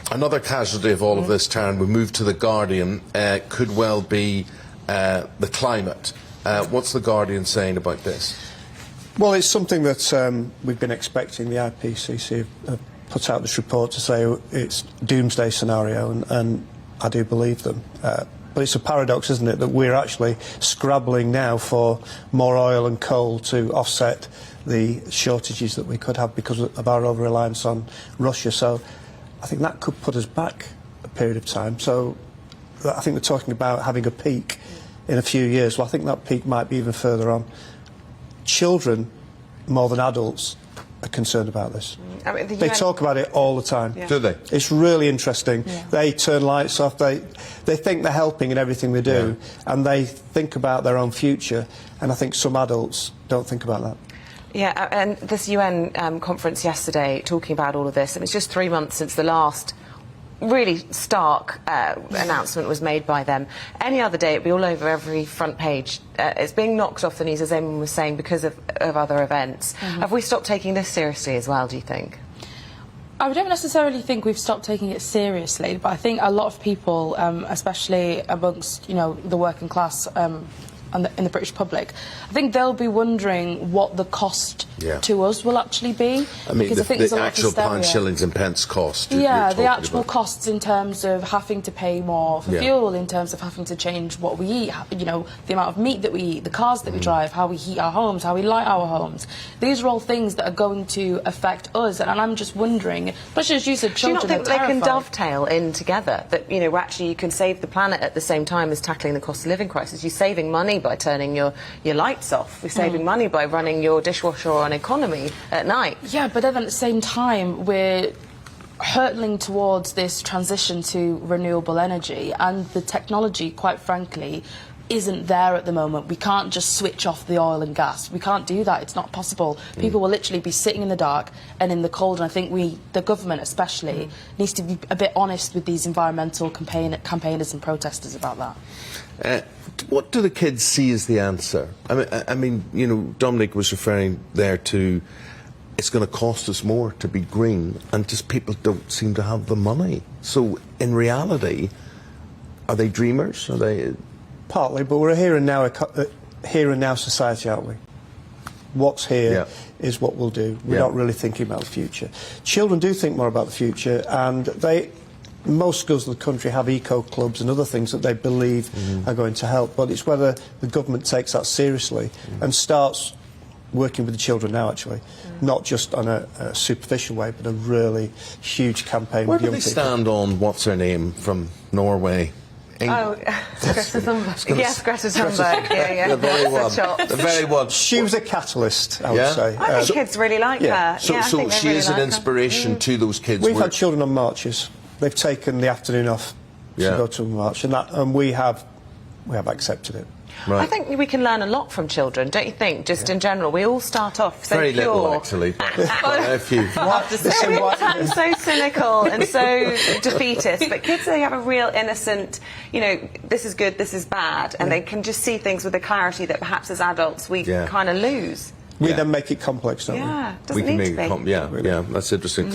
Another casualty of all of this, Tarun, we move to The Guardian, could well be the climate. What's The Guardian saying about this? Well, it's something that we've been expecting. The IPCC have put out this report to say it's doomsday scenario, and I do believe them. But it's a paradox, isn't it, that we're actually scrabbling now for more oil and coal to offset the shortages that we could have because of our over-reliance on Russia. So I think that could put us back a period of time. So I think they're talking about having a peak in a few years. Well, I think that peak might be even further on. Children, more than adults, are concerned about this. I mean, they talk about it all the time. Yeah. Do they? It's really interesting. Yeah. They turn lights off. They think they're helping in everything they do, and they think about their own future. And I think some adults don't think about that. Yeah, and this UN conference yesterday talking about all of this, and it's just 3 months since the last really stark announcement was made by them. Any other day it'd be all over every front page. It's being knocked off the news, as Eamonn was saying, because of other events. Have we stopped taking this seriously as well, do you think? I don't necessarily think we've stopped taking it seriously, but I think a lot of people, especially amongst, you know, the working class in the British public, I think they'll be wondering what the cost to us will actually be. I mean, the actual pounds, shillings and pence cost. Yeah, the actual costs in terms of having to pay more for fuel, in terms of having to change what we eat, you know, the amount of meat that we eat, the cars that we drive, how we heat our homes, how we light our homes. These are all things that are going to affect us, and I'm just wondering, especially as you said, children do you not think they can dovetail in together? That, you know, actually you can save the planet at the same time as tackling the cost of living crisis. You're saving money by turning your lights off. We're saving money by running your dishwasher on economy at night. Yeah, but then at the same time, we're hurtling towards this transition to renewable energy, and the technology, quite frankly, isn't there at the moment. We can't just switch off the oil and gas. We can't do that. It's not possible. People will literally be sitting in the dark and in the cold, and I think the government especially, needs to be a bit honest with these environmental campaigners and protesters about that. What do the kids see as the answer? I mean, you know, Dominic was referring there to it's going to cost us more to be green, and just people don't seem to have the money. So, in reality, are they dreamers? Are they? Partly, but we're a here and now society, aren't we? What's here is what we'll do. We're not really thinking about the future. Children do think more about the future, and most schools in the country have eco clubs and other things that they believe are going to help, but it's whether the government takes that seriously and starts working with the children now, actually, not just on a superficial way, but a really huge campaign with young people. Where do they stand on what's her name from Norway? Greta Thunberg. Yes, Greta Thunberg. Yeah. The very one. The very one. She was a catalyst, I would say. I think kids really like her. So she is an inspiration to those kids. We've had children on marches. They've taken the afternoon off to go to a march, and we have accepted it. Right. I think we can learn a lot from children, don't you think? Just in general, we all start off so very pure. Little, actually. A few. We all turn so cynical and so defeatist, but kids, they have a real innocent, you know, this is good, this is bad, and they can just see things with a clarity that perhaps as adults we kind of lose. We then make it complex, don't we? Yeah, doesn't need to be. Yeah, that's interesting.